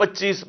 25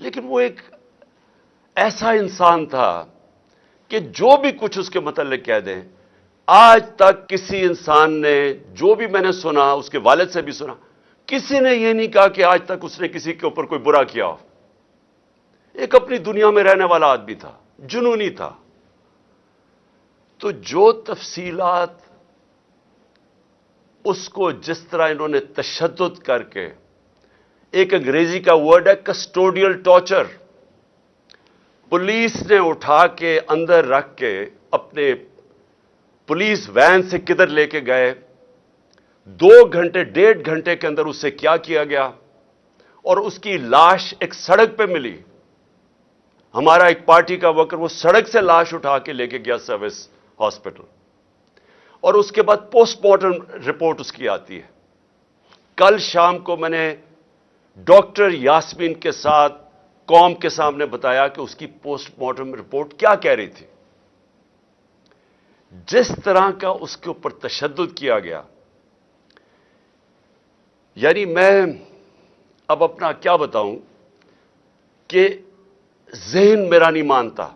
لیکن وہ ایک ایسا انسان تھا کہ جو بھی کچھ اس کے متعلق کہہ دیں، آج تک کسی انسان نے، جو بھی میں نے سنا، اس کے والد سے بھی سنا، کسی نے یہ نہیں کہا کہ آج تک اس نے کسی کے اوپر کوئی برا کیا ہو. ایک اپنی دنیا میں رہنے والا آدمی تھا، جنونی تھا. تو جو تفصیلات اس کو جس طرح انہوں نے تشدد کر کے، ایک انگریزی کا ورڈ ہے کسٹوڈیل ٹارچر، پولیس نے اٹھا کے اندر رکھ کے اپنے پولیس وین سے کدھر لے کے گئے، 2 گھنٹے 1.5 گھنٹے کے اندر اس سے کیا کیا گیا، اور اس کی لاش ایک سڑک پہ ملی. ہمارا ایک پارٹی کا ورکر وہ سڑک سے لاش اٹھا کے لے کے گیا سروس ہاسپٹل، اور اس کے بعد پوسٹ مارٹم رپورٹ اس کی آتی ہے. کل شام کو میں نے ڈاکٹر یاسمین کے ساتھ قوم کے سامنے بتایا کہ اس کی پوسٹ مارٹم رپورٹ کیا کہہ رہی تھی. جس طرح کا اس کے اوپر تشدد کیا گیا، یعنی میں اب اپنا کیا بتاؤں کہ ذہن میرا نہیں مانتا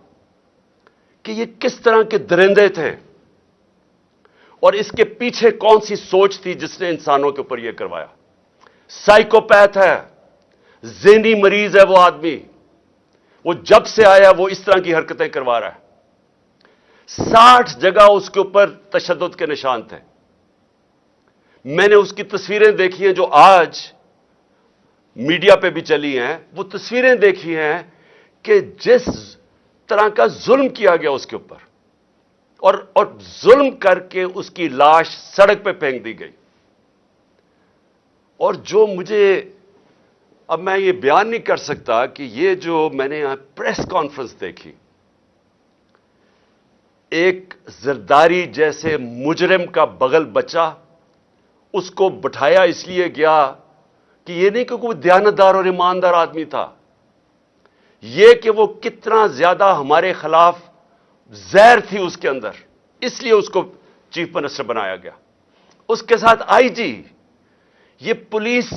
کہ یہ کس طرح کے درندے تھے، اور اس کے پیچھے کون سی سوچ تھی جس نے انسانوں کے اوپر یہ کروایا. سائیکوپیتھ ہے، ذہنی مریض ہے وہ آدمی. وہ جب سے آیا وہ اس طرح کی حرکتیں کروا رہا ہے. 60 جگہ اس کے اوپر تشدد کے نشان تھے. میں نے اس کی تصویریں دیکھی ہیں جو آج میڈیا پہ بھی چلی ہیں. وہ تصویریں دیکھی ہیں کہ جس طرح کا ظلم کیا گیا اس کے اوپر، اور ظلم کر کے اس کی لاش سڑک پہ پھینک دی گئی. اور جو مجھے، اب میں یہ بیان نہیں کر سکتا کہ یہ جو میں نے یہاں پریس کانفرنس دیکھی، ایک زرداری جیسے مجرم کا بغل بچہ، اس کو بٹھایا اس لیے گیا کہ یہ نہیں کہ کوئی دیانتدار اور ایماندار آدمی تھا، یہ کہ وہ کتنا زیادہ ہمارے خلاف زہر تھی اس کے اندر، اس لیے اس کو چیف منسٹر بنایا گیا. اس کے ساتھ آئی جی. یہ پولیس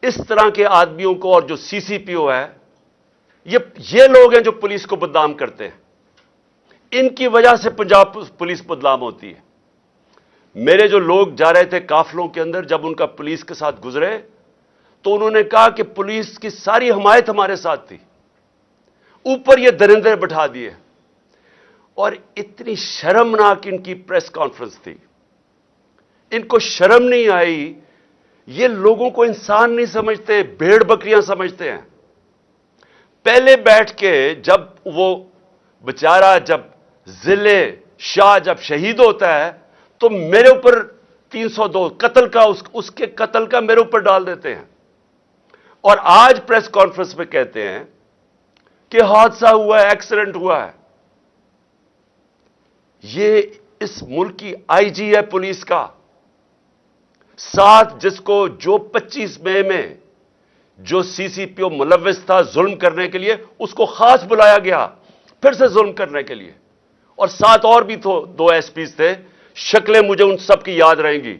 اس طرح کے آدمیوں کو، اور جو سی سی پی او ہے، یہ لوگ ہیں جو پولیس کو بدنام کرتے ہیں. ان کی وجہ سے پنجاب پولیس بدنام ہوتی ہے. میرے جو لوگ جا رہے تھے قافلوں کے اندر، جب ان کا پولیس کے ساتھ گزرے تو انہوں نے کہا کہ پولیس کی ساری حمایت ہمارے ساتھ تھی، اوپر یہ درندے بٹھا دیے. اور اتنی شرمناک ان کی پریس کانفرنس تھی. ان کو شرم نہیں آئی. یہ لوگوں کو انسان نہیں سمجھتے، بھیڑ بکریاں سمجھتے ہیں. پہلے بیٹھ کے جب وہ بیچارہ، جب ضلع شاہ جب شہید ہوتا ہے تو میرے اوپر 302 قتل کا، اس کے قتل کا میرے اوپر ڈال دیتے ہیں. اور آج پریس کانفرنس میں کہتے ہیں کہ حادثہ ہوا ہے، ایکسیڈنٹ ہوا ہے. یہ اس ملک کی آئی جی ہے پولیس کا، ساتھ جس کو جو 25 مئی میں جو سی سی پی او ملوث تھا ظلم کرنے کے لیے، اس کو خاص بلایا گیا پھر سے ظلم کرنے کے لیے. اور ساتھ اور بھی 2 ایس پیز تھے. شکلیں مجھے ان سب کی یاد رہیں گی،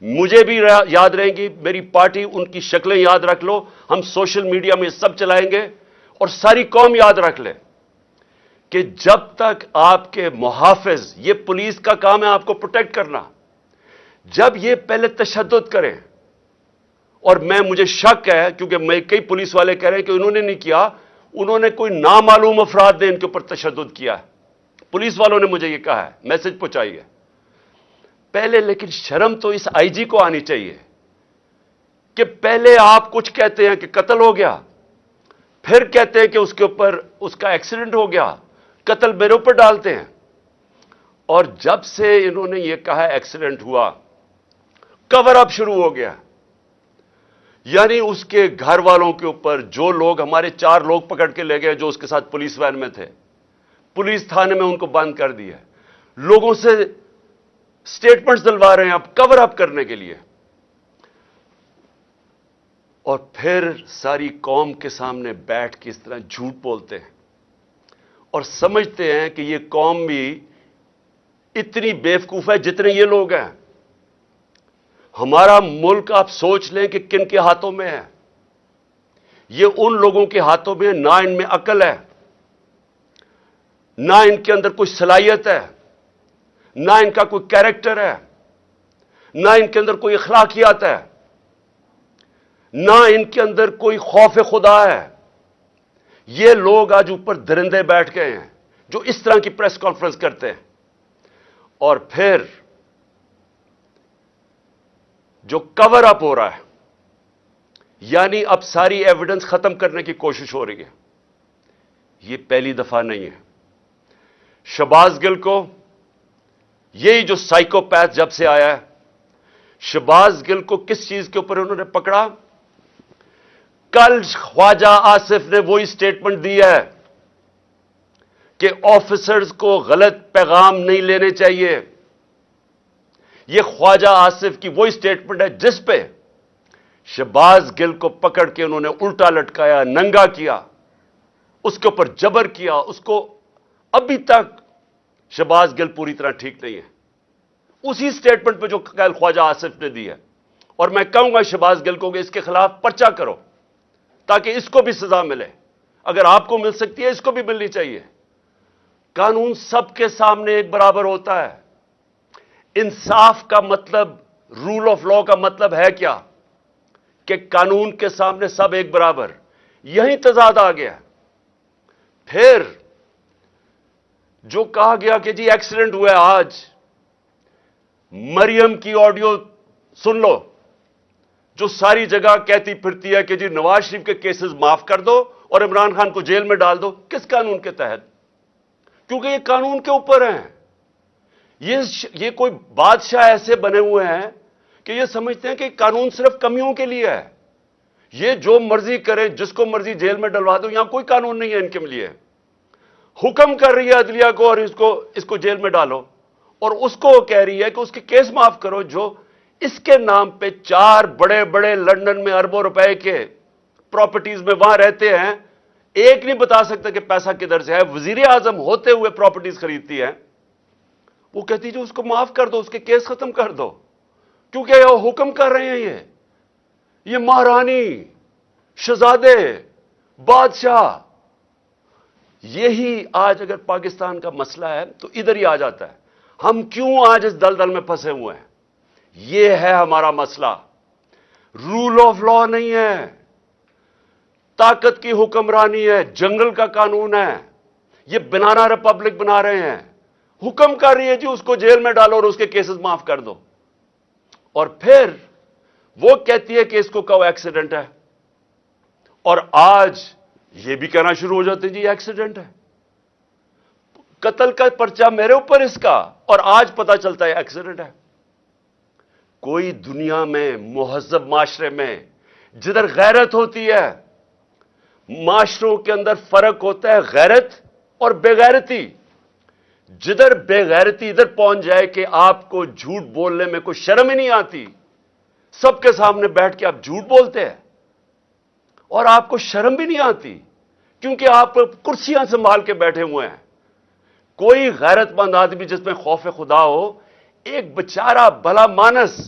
مجھے بھی یاد رہیں گی، میری پارٹی ان کی شکلیں یاد رکھ لو. ہم سوشل میڈیا میں سب چلائیں گے، اور ساری قوم یاد رکھ لے کہ جب تک آپ کے محافظ، یہ پولیس کا کام ہے آپ کو پروٹیکٹ کرنا، جب یہ پہلے تشدد کریں، اور مجھے شک ہے کیونکہ میں کئی پولیس والے کہہ رہے ہیں کہ انہوں نے نہیں کیا، انہوں نے کوئی نامعلوم افراد نے ان کے اوپر تشدد کیا ہے. پولیس والوں نے مجھے یہ کہا ہے، میسج پہنچائی ہے پہلے. لیکن شرم تو اس آئی جی کو آنی چاہیے کہ پہلے آپ کچھ کہتے ہیں کہ قتل ہو گیا، پھر کہتے ہیں کہ اس کے اوپر اس کا ایکسیڈنٹ ہو گیا، قتل میرے اوپر ڈالتے ہیں. اور جب سے انہوں نے یہ کہا ایکسیڈنٹ ہوا، کور اپ شروع ہو گیا. یعنی اس کے گھر والوں کے اوپر، جو لوگ، ہمارے 4 لوگ پکڑ کے لے گئے جو اس کے ساتھ پولیس وین میں تھے، پولیس تھانے میں ان کو بند کر دیا. لوگوں سے سٹیٹمنٹس دلوا رہے ہیں اب کور اپ کرنے کے لیے. اور پھر ساری قوم کے سامنے بیٹھ کے اس طرح جھوٹ بولتے ہیں، اور سمجھتے ہیں کہ یہ قوم بھی اتنی بیوقوف ہے جتنے یہ لوگ ہیں. ہمارا ملک آپ سوچ لیں کہ کن کے ہاتھوں میں ہے. یہ ان لوگوں کے ہاتھوں میں نہ ان میں عقل ہے، نہ ان کے اندر کوئی صلاحیت ہے، نہ ان کا کوئی کیریکٹر ہے، نہ ان کے اندر کوئی اخلاقیات ہے، نہ ان کے اندر کوئی خوف خدا ہے۔ یہ لوگ آج اوپر درندے بیٹھ گئے ہیں جو اس طرح کی پریس کانفرنس کرتے ہیں، اور پھر جو کور اپ ہو رہا ہے، یعنی اب ساری ایویڈنس ختم کرنے کی کوشش ہو رہی ہے۔ یہ پہلی دفعہ نہیں ہے۔ شہباز گل کو یہی جو سائیکوپیتھ جب سے آیا ہے، شہباز گل کو کس چیز کے اوپر انہوں نے پکڑا؟ کل خواجہ آصف نے وہی سٹیٹمنٹ دی ہے کہ آفیسرز کو غلط پیغام نہیں لینے چاہیے۔ یہ خواجہ آصف کی وہی سٹیٹمنٹ ہے جس پہ شہباز گل کو پکڑ کے انہوں نے الٹا لٹکایا، ننگا کیا، اس کے اوپر جبر کیا۔ اس کو ابھی تک شہباز گل پوری طرح ٹھیک نہیں ہے، اسی سٹیٹمنٹ پہ جو کل خواجہ آصف نے دی ہے۔ اور میں کہوں گا شہباز گل کو کہ اس کے خلاف پرچہ کرو تاکہ اس کو بھی سزا ملے۔ اگر آپ کو مل سکتی ہے، اس کو بھی ملنی چاہیے۔ قانون سب کے سامنے ایک برابر ہوتا ہے۔ انصاف کا مطلب، رول آف لا کا مطلب ہے کیا؟ کہ قانون کے سامنے سب ایک برابر۔ یہی تضاد آ گیا۔ پھر جو کہا گیا کہ جی ایکسیڈنٹ ہوا ہے آج، مریم کی آڈیو سن لو جو ساری جگہ کہتی پھرتی ہے کہ جی نواز شریف کے کیسز معاف کر دو اور عمران خان کو جیل میں ڈال دو۔ کس قانون کے تحت؟ کیونکہ یہ قانون کے اوپر ہیں۔ یہ کوئی بادشاہ ایسے بنے ہوئے ہیں کہ یہ سمجھتے ہیں کہ قانون صرف کمیوں کے لیے ہے، یہ جو مرضی کرے، جس کو مرضی جیل میں ڈلوا دو، یہاں کوئی قانون نہیں ہے ان کے لیے۔ حکم کر رہی ہے عدلیہ کو اور اس کو جیل میں ڈالو، اور اس کو کہہ رہی ہے کہ اس کے کیس معاف کرو جو اس کے نام پہ 4 بڑے بڑے لندن میں اربوں روپے کے پراپرٹیز میں وہاں رہتے ہیں، ایک نہیں بتا سکتا کہ پیسہ کدھر سے ہے، وزیر اعظم ہوتے ہوئے پراپرٹیز خریدتی ہے۔ وہ کہتی جو اس کو معاف کر دو، اس کے کیس ختم کر دو، کیونکہ یہ حکم کر رہے ہیں، یہ مہارانی، شہزادے، بادشاہ۔ یہی آج اگر پاکستان کا مسئلہ ہے تو ادھر ہی آ جاتا ہے۔ ہم کیوں آج اس دلدل میں پھنسے ہوئے ہیں؟ یہ ہے ہمارا مسئلہ۔ رول آف لا نہیں ہے، طاقت کی حکمرانی ہے، جنگل کا قانون ہے۔ یہ بنانا ریپبلک بنا رہے ہیں، حکم کر رہی ہے جی اس کو جیل میں ڈالو اور اس کے کیسز معاف کر دو، اور پھر وہ کہتی ہے کہ اس کو کہو ایکسیڈنٹ ہے، اور آج یہ بھی کہنا شروع ہو جاتے ہیں جی ایکسیڈنٹ ہے۔ قتل کا پرچہ میرے اوپر اس کا، اور آج پتا چلتا ہے ایکسیڈنٹ ہے۔ کوئی دنیا میں مہذب معاشرے میں جدھر غیرت ہوتی ہے، معاشروں کے اندر فرق ہوتا ہے غیرت اور بے غیرتی۔ جدھر بے غیرتی ادھر پہنچ جائے کہ آپ کو جھوٹ بولنے میں کوئی شرم ہی نہیں آتی، سب کے سامنے بیٹھ کے آپ جھوٹ بولتے ہیں اور آپ کو شرم بھی نہیں آتی کیونکہ آپ کرسیاں سنبھال کے بیٹھے ہوئے ہیں۔ کوئی غیرت مند آدمی جس میں خوف خدا ہو، ایک بیچارہ بھلا مانس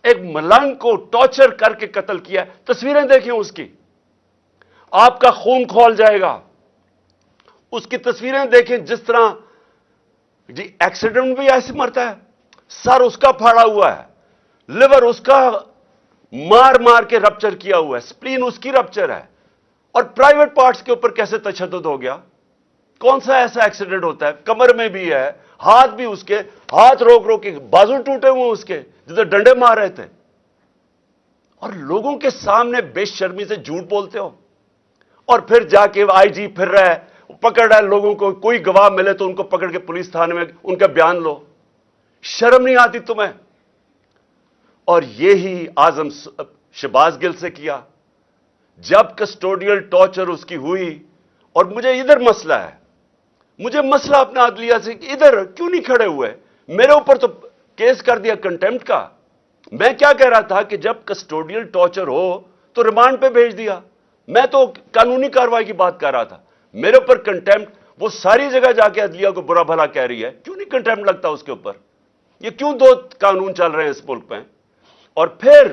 ایک ملنگ کو ٹارچر کر کے قتل کیا، تصویریں دیکھیں اس کی، آپ کا خون کھول جائے گا۔ اس کی تصویریں دیکھیں، جس طرح جی ایکسیڈنٹ بھی ایسے مرتا ہے، سر اس کا پھاڑا ہوا ہے، لیور اس کا مار مار کے رپچر کیا ہوا ہے، سپلین اس کی رپچر ہے، اور پرائیویٹ پارٹس کے اوپر کیسے تشدد ہو گیا؟ کون سا ایسا ایکسیڈنٹ ہوتا ہے؟ کمر میں بھی ہے، ہاتھ بھی، اس کے ہاتھ روک روک کے بازو ٹوٹے ہوئے اس کے جدھر ڈنڈے مار رہے تھے، اور لوگوں کے سامنے بے شرمی سے جھوٹ بولتے ہو، اور پھر جا کے آئی جی پھر رہا ہے، پکڑ رہا ہے لوگوں کو، کوئی گواہ ملے تو ان کو پکڑ کے پولیس تھانے میں ان کا بیان لو۔ شرم نہیں آتی تمہیں؟ اور یہی اعظم شہباز گل سے کیا جب کسٹوڈیل ٹارچر اس کی ہوئی۔ اور مجھے ادھر مسئلہ ہے، مجھے مسئلہ اپنا عدلیہ سے، ادھر کیوں نہیں کھڑے ہوئے؟ میرے اوپر تو کیس کر دیا کنٹیمپٹ کا۔ میں کیا کہہ رہا تھا کہ جب کسٹوڈیل ٹارچر ہو تو ریمانڈ پہ بھیج دیا، میں تو قانونی کارروائی کی بات کر رہا تھا۔ میرے اوپر کنٹیمپٹ، وہ ساری جگہ جا کے عدلیہ کو برا بھلا کہہ رہی ہے، کیوں نہیں کنٹیمپٹ لگتا اس کے اوپر؟ یہ کیوں 2 قانون چل رہے ہیں اس ملک میں؟ اور پھر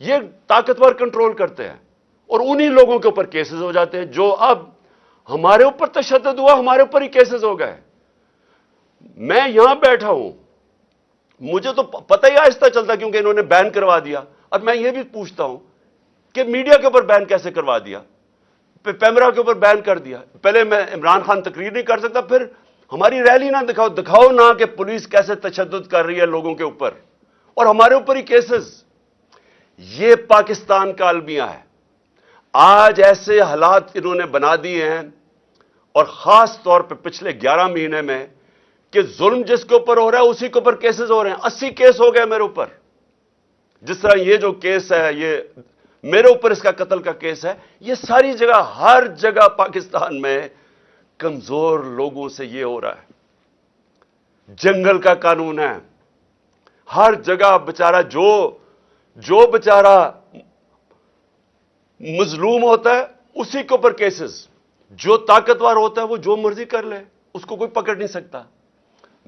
یہ طاقتور کنٹرول کرتے ہیں اور انہی لوگوں کے اوپر کیسز ہو جاتے ہیں. جو اب ہمارے اوپر تشدد ہوا, ہمارے اوپر ہی کیسز ہو گئے. میں یہاں بیٹھا ہوں, مجھے تو پتہ ہی آہستہ چلتا کیونکہ انہوں نے بین کروا دیا. اور میں یہ بھی پوچھتا ہوں کہ میڈیا کے اوپر بین کیسے کروا دیا, پیمرا کے اوپر بین کر دیا. پہلے میں عمران خان تقریر نہیں کر سکتا, پھر ہماری ریلی نہ دکھاؤ نہ کہ پولیس کیسے تشدد کر رہی ہے لوگوں کے اوپر اور ہمارے اوپر ہی کیسز. یہ پاکستان کا المیہ ہے. آج ایسے حالات انہوں نے بنا دیے ہیں, اور خاص طور پہ پچھلے 11 مہینے میں, کہ ظلم جس کے اوپر ہو رہا ہے اسی کے اوپر کیسز ہو رہے ہیں. 80 کیس ہو گئے میرے اوپر. جس طرح یہ جو کیس ہے, یہ میرے اوپر اس کا قتل کا کیس ہے. یہ ساری جگہ, ہر جگہ پاکستان میں کمزور لوگوں سے یہ ہو رہا ہے. جنگل کا قانون ہے, ہر جگہ بیچارہ جو بیچارہ مظلوم ہوتا ہے اسی کے اوپر کیسز. جو طاقتور ہوتا ہے وہ جو مرضی کر لے, اس کو کوئی پکڑ نہیں سکتا.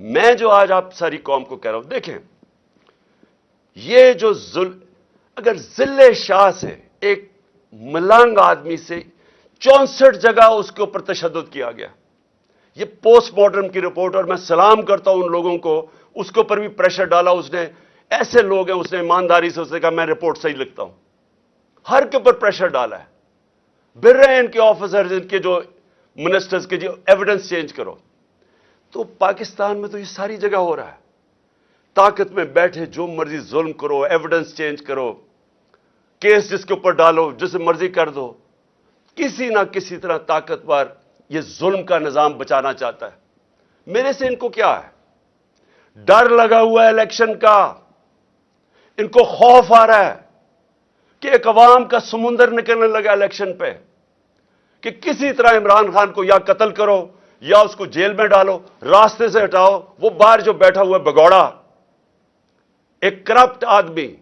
میں جو آج آپ ساری قوم کو کہہ رہا ہوں, دیکھیں یہ جو اگر ذل شاہ سے, ایک ملنگ آدمی سے 64 جگہ اس کے اوپر تشدد کیا گیا. یہ پوسٹ مارٹم کی رپورٹ, اور میں سلام کرتا ہوں ان لوگوں کو, اس کے اوپر بھی پریشر ڈالا اس نے. ایسے لوگ ہیں, اس نے ایمانداری سے اس نے کہا میں رپورٹ صحیح لکھتا ہوں. ہر کے اوپر پریشر ڈالا ہے. بھر رہے ہیں ان کے آفیسرز, ان کے جو منسٹرز کے, جو ایویڈنس چینج کرو. تو پاکستان میں تو یہ ساری جگہ ہو رہا ہے. طاقت میں بیٹھے جو مرضی ظلم کرو, ایویڈنس چینج کرو, کیس جس کے اوپر ڈالو, جسے مرضی کر دو. کسی نہ کسی طرح طاقتور یہ ظلم کا نظام بچانا چاہتا ہے. میرے سے ان کو کیا ہے؟ ڈر لگا ہوا ہے الیکشن کا. ان کو خوف آ رہا ہے کہ ایک عوام کا سمندر نکلنے لگا الیکشن پہ, کہ کسی طرح عمران خان کو یا قتل کرو یا اس کو جیل میں ڈالو, راستے سے ہٹاؤ. وہ باہر جو بیٹھا ہوا ہے بگوڑا, ایک کرپٹ آدمی,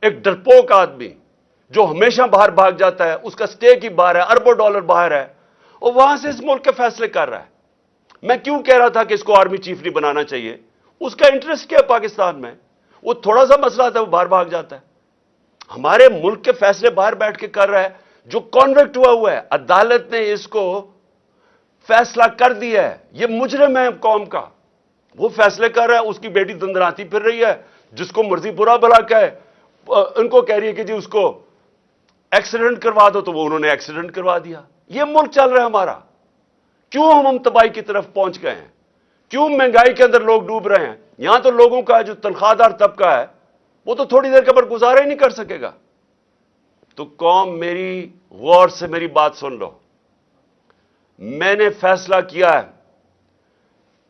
ایک ڈرپوک آدمی جو ہمیشہ باہر بھاگ جاتا ہے, اس کا سٹیک ہی باہر ہے, اربوں ڈالر باہر ہے, اور وہاں سے اس ملک کے فیصلے کر رہا ہے. میں کیوں کہہ رہا تھا کہ اس کو آرمی چیف نہیں بنانا چاہیے؟ اس کا انٹرسٹ کیا ہے پاکستان میں؟ وہ تھوڑا سا مسئلہ تھا, وہ باہر بھاگ جاتا ہے. ہمارے ملک کے فیصلے باہر بیٹھ کے کر رہا ہے. جو کانوکٹ ہوا ہے, عدالت نے اس کو فیصلہ کر دیا ہے, یہ مجرم ہے قوم کا, وہ فیصلے کر رہا ہے. اس کی بیٹی دندراتی پھر رہی ہے, جس کو مرضی برا بھلا کہے. ان کو کہہ رہی ہے کہ جی اس کو ایکسیڈنٹ کروا دو, تو وہ انہوں نے ایکسیڈنٹ کروا دیا. یہ ملک چل رہا ہے ہمارا. کیوں ہم تباہی کی طرف پہنچ گئے ہیں؟ کیوں مہنگائی کے اندر لوگ ڈوب رہے ہیں؟ یہاں تو لوگوں کا جو تنخواہ دار طبقہ ہے وہ تو تھوڑی دیر کے بعد گزارا ہی نہیں کر سکے گا. تو قوم میری غور سے میری بات سن لو. میں نے فیصلہ کیا ہے,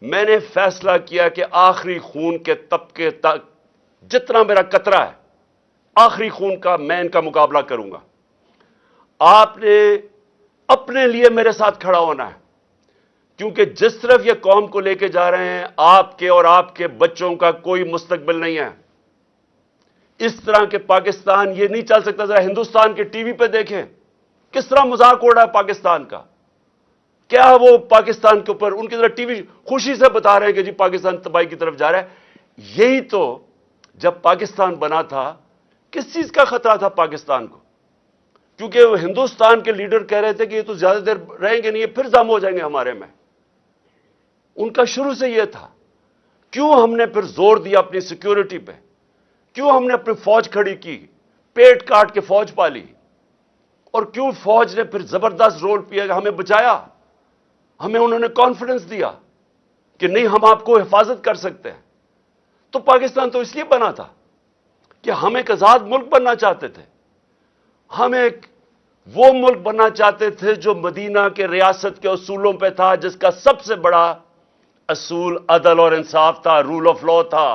میں نے فیصلہ کیا کہ آخری خون کے طبقے تک جتنا میرا قطرہ ہے, آخری خون کا میں ان کا مقابلہ کروں گا. آپ نے اپنے لیے میرے ساتھ کھڑا ہونا ہے, کیونکہ جس طرف یہ قوم کو لے کے جا رہے ہیں, آپ کے اور آپ کے بچوں کا کوئی مستقبل نہیں ہے. اس طرح کے پاکستان یہ نہیں چل سکتا. ذرا ہندوستان کے ٹی وی پہ دیکھیں کس طرح مذاق اڑ رہا ہے پاکستان کا. کیا وہ پاکستان کے اوپر ان کی طرح ٹی وی خوشی سے بتا رہے ہیں کہ جی پاکستان تباہی کی طرف جا رہا ہے. یہی تو جب پاکستان بنا تھا, کس چیز کا خطرہ تھا پاکستان کو؟ کیونکہ وہ ہندوستان کے لیڈر کہہ رہے تھے کہ یہ تو زیادہ دیر رہیں گے نہیں, یہ پھر ضم ہو جائیں گے ہمارے میں. ان کا شروع سے یہ تھا. کیوں ہم نے پھر زور دیا اپنی سیکیورٹی پہ؟ کیوں ہم نے اپنی فوج کھڑی کی, پیٹ کاٹ کے فوج پالی, اور کیوں فوج نے پھر زبردست رول کیا, ہمیں بچایا. ہمیں انہوں نے کانفیڈنس دیا کہ نہیں ہم آپ کو حفاظت کر سکتے ہیں. تو پاکستان تو اس لیے بنا تھا کہ ہم ایک آزاد ملک بننا چاہتے تھے. ہم ایک وہ ملک بننا چاہتے تھے جو مدینہ کے ریاست کے اصولوں پہ تھا, جس کا سب سے بڑا اصول عدل اور انصاف تھا, رول آف لا تھا.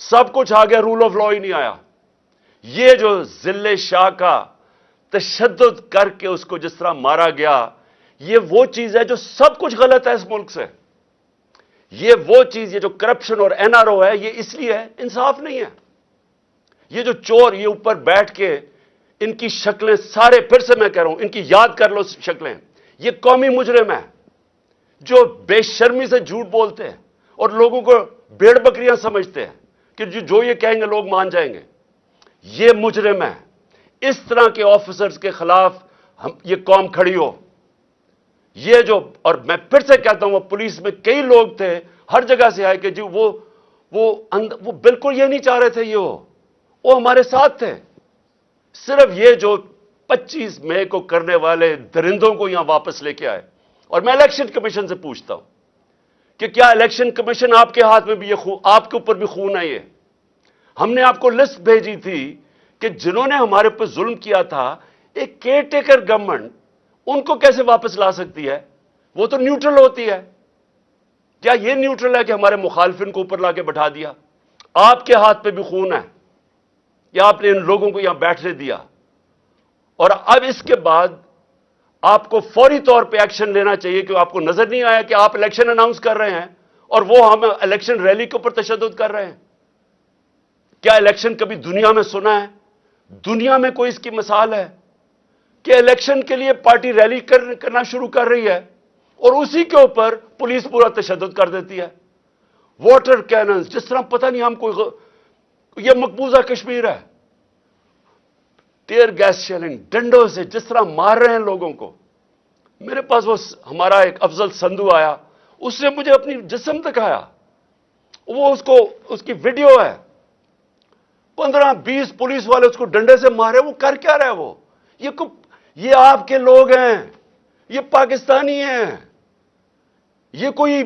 سب کچھ آ گیا, رول آف لا ہی نہیں آیا. یہ جو ذل شاہ کا تشدد کر کے اس کو جس طرح مارا گیا, یہ وہ چیز ہے جو سب کچھ غلط ہے اس ملک سے. یہ وہ چیز, یہ جو کرپشن اور این آر او ہے, یہ اس لیے ہے, انصاف نہیں ہے. یہ جو چور یہ اوپر بیٹھ کے ان کی شکلیں سارے, پھر سے میں کہہ رہا ہوں, ان کی یاد کر لو شکلیں. یہ قومی مجرم ہیں جو بے شرمی سے جھوٹ بولتے ہیں اور لوگوں کو بھیڑ بکریاں سمجھتے ہیں کہ جو یہ کہیں گے لوگ مان جائیں گے. یہ مجرم ہے. اس طرح کے آفیسرز کے خلاف یہ قوم کھڑی ہو. یہ جو، اور میں پھر سے کہتا ہوں، وہ پولیس میں کئی لوگ تھے ہر جگہ سے آئے کہ جی وہ بالکل یہ نہیں چاہ رہے تھے، وہ ہمارے ساتھ تھے. صرف یہ جو 25 مئی کو کرنے والے درندوں کو یہاں واپس لے کے آئے. اور میں الیکشن کمیشن سے پوچھتا ہوں کہ کیا الیکشن کمیشن آپ کے ہاتھ میں بھی آپ کے اوپر بھی خون ہے؟ ہم نے آپ کو لسٹ بھیجی تھی کہ جنہوں نے ہمارے اوپر ظلم کیا تھا، ایک کیئر ٹیکر گورنمنٹ ان کو کیسے واپس لا سکتی ہے؟ وہ تو نیوٹرل ہوتی ہے. کیا یہ نیوٹرل ہے کہ ہمارے مخالفین کو اوپر لا کے بٹھا دیا؟ آپ کے ہاتھ پہ بھی خون ہے، یا آپ نے ان لوگوں کو یہاں بیٹھنے دیا؟ اور اب اس کے بعد آپ کو فوری طور پہ ایکشن لینا چاہیے کہ آپ کو نظر نہیں آیا کہ آپ الیکشن اناؤنس کر رہے ہیں اور وہ ہم الیکشن ریلی کے اوپر تشدد کر رہے ہیں. کیا الیکشن کبھی دنیا میں سنا ہے؟ دنیا میں کوئی اس کی مثال ہے کہ الیکشن کے لیے پارٹی ریلی کرنا شروع کر رہی ہے اور اسی کے اوپر پولیس پورا تشدد کر دیتی ہے؟ واٹر کیننز، جس طرح پتہ نہیں ہم یہ مقبوضہ کشمیر ہے. ٹیئر گیس شیلنگ، ڈنڈوں سے جس طرح مار رہے ہیں لوگوں کو. میرے پاس وہ ہمارا ایک افضل سندھو آیا، اس نے مجھے اپنی جسم دکھایا، وہ اس کی ویڈیو ہے. 15-20 پولیس والے اس کو ڈنڈے سے مارے. وہ کر کیا رہے؟ یہ آپ کے لوگ ہیں، یہ پاکستانی ہیں، یہ کوئی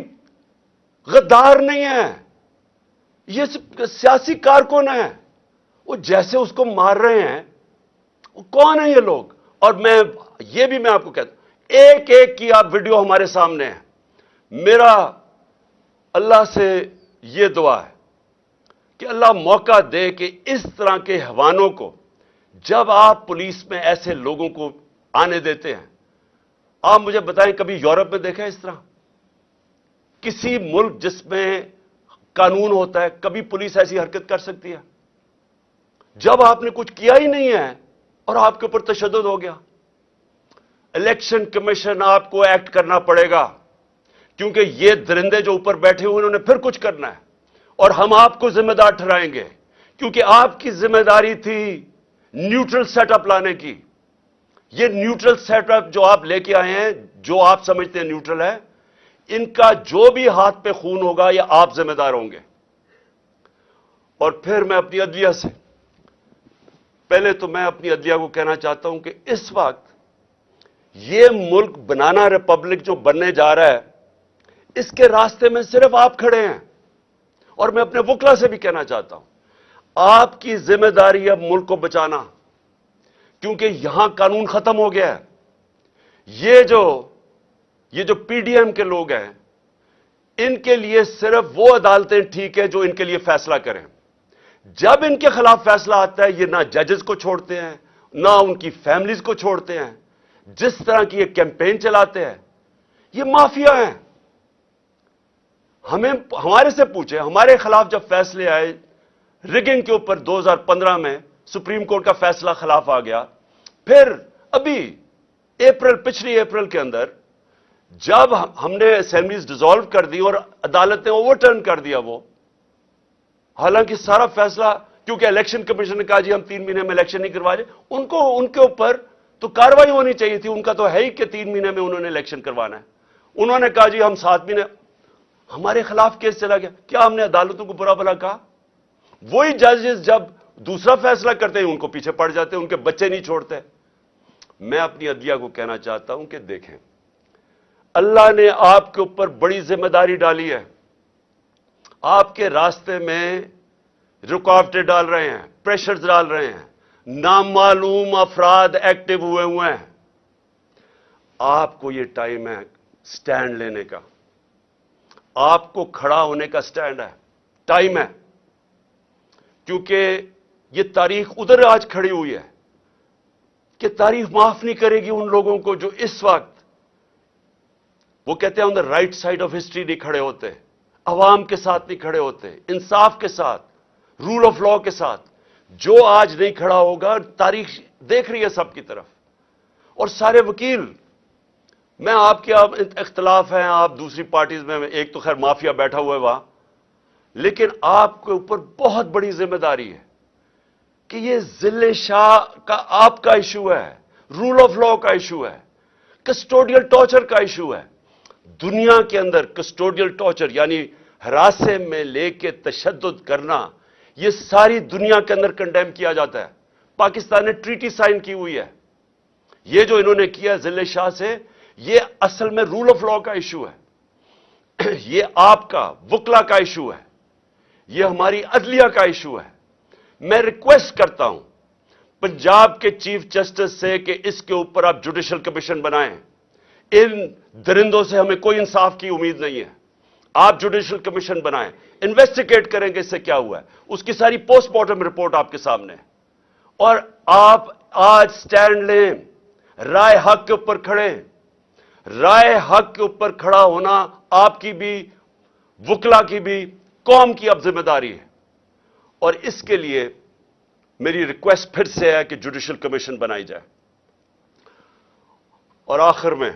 غدار نہیں ہے، یہ سیاسی کارکن ہیں. وہ جیسے اس کو مار رہے ہیں، وہ کون ہیں یہ لوگ؟ اور میں آپ کو کہتا ہوں، ایک ایک کی آپ ویڈیو ہمارے سامنے ہے. میرا اللہ سے یہ دعا ہے کہ اللہ موقع دے کہ اس طرح کے حیوانوں کو، جب آپ پولیس میں ایسے لوگوں کو آنے دیتے ہیں، آپ مجھے بتائیں کبھی یورپ میں دیکھا ہے اس طرح؟ کسی ملک جس میں قانون ہوتا ہے، کبھی پولیس ایسی حرکت کر سکتی ہے؟ جب آپ نے کچھ کیا ہی نہیں ہے اور آپ کے اوپر تشدد ہو گیا. الیکشن کمیشن آپ کو ایکٹ کرنا پڑے گا، کیونکہ یہ درندے جو اوپر بیٹھے ہوئے انہوں نے پھر کچھ کرنا ہے، اور ہم آپ کو ذمہ دار ٹھہرائیں گے، کیونکہ آپ کی ذمہ داری تھی نیوٹرل سیٹ اپ لانے کی. یہ نیوٹرل سیٹ اپ جو آپ لے کے آئے ہیں، جو آپ سمجھتے ہیں نیوٹرل ہے، ان کا جو بھی ہاتھ پہ خون ہوگا یہ آپ ذمہ دار ہوں گے. اور پھر میں اپنی عدلیہ سے، پہلے تو میں اپنی عدلیہ کو کہنا چاہتا ہوں کہ اس وقت یہ ملک بنانا ریپبلک جو بننے جا رہا ہے، اس کے راستے میں صرف آپ کھڑے ہیں. اور میں اپنے وکلا سے بھی کہنا چاہتا ہوں، آپ کی ذمہ داری ہے ملک کو بچانا، کیونکہ یہاں قانون ختم ہو گیا ہے. یہ جو پی ڈی ایم کے لوگ ہیں، ان کے لیے صرف وہ عدالتیں ٹھیک ہے جو ان کے لیے فیصلہ کریں. جب ان کے خلاف فیصلہ آتا ہے، یہ نہ ججز کو چھوڑتے ہیں، نہ ان کی فیملیز کو چھوڑتے ہیں. جس طرح کی یہ کیمپین چلاتے ہیں، یہ مافیا ہیں. ہمارے سے پوچھیں، ہمارے خلاف جب فیصلے آئے ریگنگ کے اوپر 2015 میں سپریم کورٹ کا فیصلہ خلاف آ گیا. پھر ابھی پچھلی اپریل کے اندر جب ہم نے اسمبلیز ڈیزالو کر دی اور عدالت نے اوور ٹرن کر دیا وہ، حالانکہ سارا فیصلہ، کیونکہ الیکشن کمیشن نے کہا جی ہم 3 مہینے میں الیکشن نہیں کروائے، ان کے اوپر تو کاروائی ہونی چاہیے تھی. ان کا تو ہے ہی کہ 3 مہینے میں انہوں نے الیکشن کروانا ہے. انہوں نے کہا جی ہم 7 مہینے، ہمارے خلاف کیس چلا گیا. کیا ہم نے عدالتوں کو برا بھلا کہا؟ وہی ججز جب دوسرا فیصلہ کرتے ہیں ان کو پیچھے پڑ جاتے ہیں، ان کے بچے نہیں چھوڑتے. میں اپنی عدلیہ کو کہنا چاہتا ہوں کہ دیکھیں، اللہ نے آپ کے اوپر بڑی ذمہ داری ڈالی ہے. آپ کے راستے میں رکاوٹیں ڈال رہے ہیں، پریشرز ڈال رہے ہیں، نامعلوم افراد ایکٹیو ہوئے ہیں. آپ کو یہ ٹائم ہے سٹینڈ لینے کا، آپ کو کھڑا ہونے کا سٹینڈ ہے، ٹائم ہے. کیونکہ یہ تاریخ ادھر آج کھڑی ہوئی ہے کہ تاریخ معاف نہیں کرے گی ان لوگوں کو جو اس وقت، وہ کہتے ہیں on the right side of history نہیں کھڑے ہوتے، عوام کے ساتھ نہیں کھڑے ہوتے، انصاف کے ساتھ، رول آف لا کے ساتھ. جو آج نہیں کھڑا ہوگا، تاریخ دیکھ رہی ہے سب کی طرف. اور سارے وکیل، میں آپ کے اختلاف ہیں، آپ دوسری پارٹیز میں، ایک تو خیر مافیا بیٹھا ہوا ہے وہاں، لیکن آپ کے اوپر بہت بڑی ذمہ داری ہے. کہ یہ ذل شاہ کا آپ کا ایشو ہے، رول آف لا کا ایشو ہے، کسٹوڈیل ٹارچر کا ایشو ہے. دنیا کے اندر کسٹوڈیل ٹارچر یعنی ہراسے میں لے کے تشدد کرنا، یہ ساری دنیا کے اندر کنڈیم کیا جاتا ہے. پاکستان نے ٹریٹی سائن کی ہوئی ہے. یہ جو انہوں نے کیا ذل شاہ سے، یہ اصل میں رول آف لا کا ایشو ہے. یہ آپ کا وکلا کا ایشو ہے، یہ ہماری عدلیہ کا ایشو ہے. میں ریکویسٹ کرتا ہوں پنجاب کے چیف جسٹس سے کہ اس کے اوپر آپ جوڈیشل کمیشن بنائیں. ان درندوں سے ہمیں کوئی انصاف کی امید نہیں ہے. آپ جوڈیشل کمیشن بنائیں، انویسٹیگیٹ کریں کہ اس سے کیا ہوا ہے. اس کی ساری پوسٹ مارٹم رپورٹ آپ کے سامنے ہے. اور آپ آج سٹینڈ لیں، رائے حق کے اوپر کھڑے. رائے حق کے اوپر کھڑا ہونا آپ کی بھی، وکلا کی بھی، قوم کی اب ذمہ داری ہے. اور اس کے لیے میری ریکویسٹ پھر سے ہے کہ جوڈیشل کمیشن بنائی جائے. اور آخر میں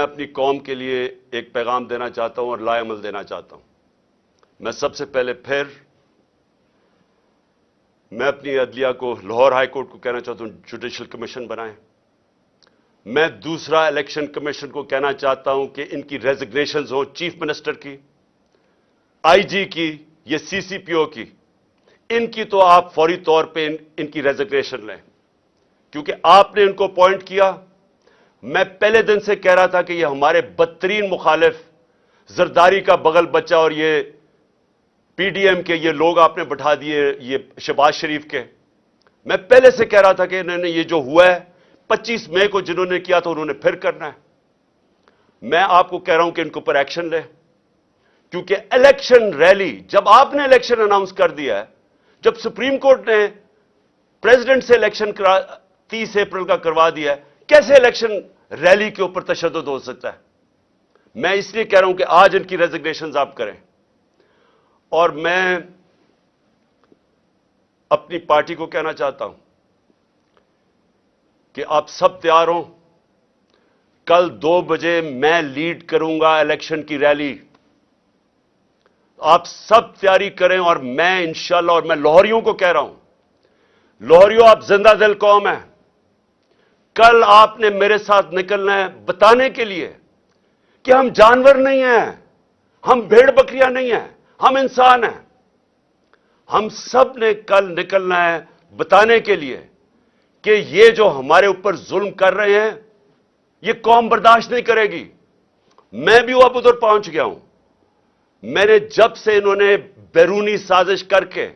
اپنی قوم کے لیے ایک پیغام دینا چاہتا ہوں اور لائے عمل دینا چاہتا ہوں. میں سب سے پہلے میں اپنی عدلیہ کو، لاہور ہائی کورٹ کو کہنا چاہتا ہوں جوڈیشل کمیشن بنائیں. میں دوسرا الیکشن کمیشن کو کہنا چاہتا ہوں کہ ان کی ریزگنیشنز ہوں، چیف منسٹر کی، آئی جی کی، یہ سی سی پی او کی. ان کی تو آپ فوری طور پہ ان کی ریزگنیشن لیں، کیونکہ آپ نے ان کو اپوائنٹ کیا. میں پہلے دن سے کہہ رہا تھا کہ یہ ہمارے بدترین مخالف، زرداری کا بغل بچہ، اور یہ پی ڈی ایم کے یہ لوگ آپ نے بٹھا دیے، یہ شہباز شریف کے. میں پہلے سے کہہ رہا تھا کہ انہوں نے یہ جو ہوا ہے 25 مئی کو جنہوں نے کیا تھا انہوں نے پھر کرنا ہے. میں آپ کو کہہ رہا ہوں کہ ان کے اوپر ایکشن لے، کیونکہ الیکشن ریلی جب آپ نے الیکشن اناؤنس کر دیا ہے، جب سپریم کورٹ نے پریزیڈنٹ سے الیکشن 30 اپریل کا کروا دیا ہے، کیسے الیکشن ریلی کے اوپر تشدد ہو سکتا ہے؟ میں اس لیے کہہ رہا ہوں کہ آج ان کی ریزگنیشنز آپ کریں. اور میں اپنی پارٹی کو کہنا چاہتا ہوں کہ آپ سب تیار ہوں. کل 2 بجے میں لیڈ کروں گا الیکشن کی ریلی. آپ سب تیاری کریں. اور میں انشاءاللہ، اور میں لاہوریوں کو کہہ رہا ہوں، لاہوریوں آپ زندہ دل قوم ہیں. کل آپ نے میرے ساتھ نکلنا ہے بتانے کے لیے کہ ہم جانور نہیں ہیں، ہم بھیڑ بکریاں نہیں ہیں، ہم انسان ہیں. ہم سب نے کل نکلنا ہے بتانے کے لیے کہ یہ جو ہمارے اوپر ظلم کر رہے ہیں یہ قوم برداشت نہیں کرے گی. میں بھی اب ادھر پہنچ گیا ہوں. میں نے جب سے انہوں نے بیرونی سازش کر کے،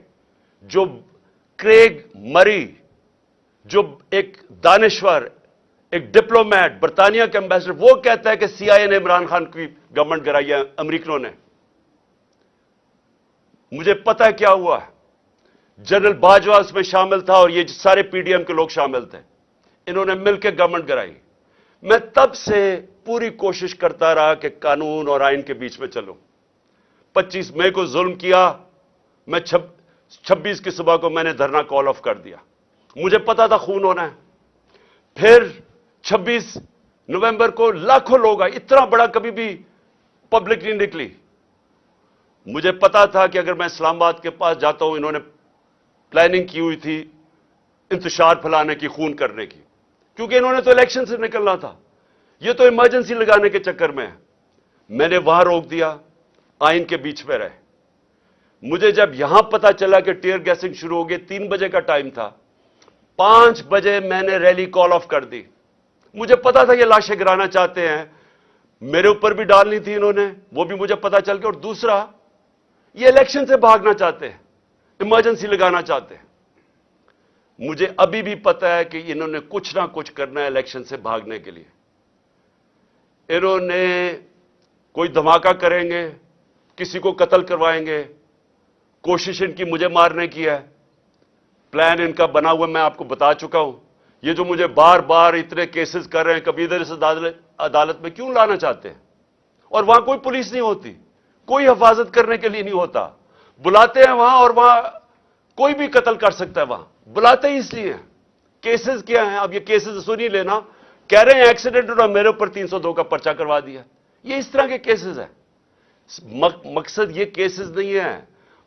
جو کریگ مری، جو ایک دانشور، ایک ڈپلومیٹ، برطانیہ کے امبیسڈر، وہ کہتا ہے کہ سی آئی اے نے عمران خان کی گورنمنٹ گرائی ہے، امریکنوں نے. مجھے پتہ ہے کیا ہوا. جنرل باجوہ اس میں شامل تھا اور یہ سارے پی ڈی ایم کے لوگ شامل تھے. انہوں نے مل کے گورنمنٹ گرائی. میں تب سے پوری کوشش کرتا رہا کہ قانون اور آئین کے بیچ میں چلوں. 25 مئی کو ظلم کیا، میں 26 کی صبح کو میں نے دھرنا کال آف کر دیا. مجھے پتا تھا خون ہونا ہے. پھر 26 نومبر کو لاکھوں لوگ آئے. اتنا بڑا کبھی بھی پبلک نہیں نکلی. مجھے پتا تھا کہ اگر میں اسلام آباد کے پاس جاتا ہوں، انہوں نے پلاننگ کی ہوئی تھی انتشار پھیلانے کی، خون کرنے کی، کیونکہ انہوں نے تو الیکشن سے نکلنا تھا. یہ تو ایمرجنسی لگانے کے چکر میں ہے. میں نے وہاں روک دیا، آئین کے بیچ میں رہے. مجھے جب یہاں پتا چلا کہ ٹیئر گیسنگ شروع ہو گئی، 3 بجے کا ٹائم تھا، 5 بجے میں نے ریلی کال آف کر دی. مجھے پتا تھا یہ لاشیں گرانا چاہتے ہیں، میرے اوپر بھی ڈالنی تھی انہوں نے، وہ بھی مجھے پتا چل گیا. اور دوسرا، یہ الیکشن سے بھاگنا چاہتے ہیں، ایمرجنسی لگانا چاہتے ہیں. مجھے ابھی بھی پتا ہے کہ انہوں نے کچھ نہ کچھ کرنا ہے الیکشن سے بھاگنے کے لیے. انہوں نے کوئی دھماکہ کریں گے، کسی کو قتل کروائیں گے. کوشش ان کی مجھے مارنے کی ہے. پلان ان کا بنا ہوا میں آپ کو بتا چکا ہوں. یہ جو مجھے بار بار اتنے کیسز کر رہے ہیں، کبھی ادھر اس عدالت میں کیوں لانا چاہتے ہیں؟ اور وہاں کوئی پولیس نہیں ہوتی، کوئی حفاظت کرنے کے لیے نہیں ہوتا. بلاتے ہیں وہاں، اور وہاں کوئی بھی قتل کر سکتا ہے. وہاں بلاتے ہی اس لیے ہیں. کیسز کیا ہیں؟ اب یہ کیسز سنی لینا. کہہ رہے ہیں ایکسیڈنٹ اور میرے اوپر 302 کا پرچہ کروا دیا. یہ اس طرح کے کیسز ہیں. مقصد یہ کیسز نہیں ہے.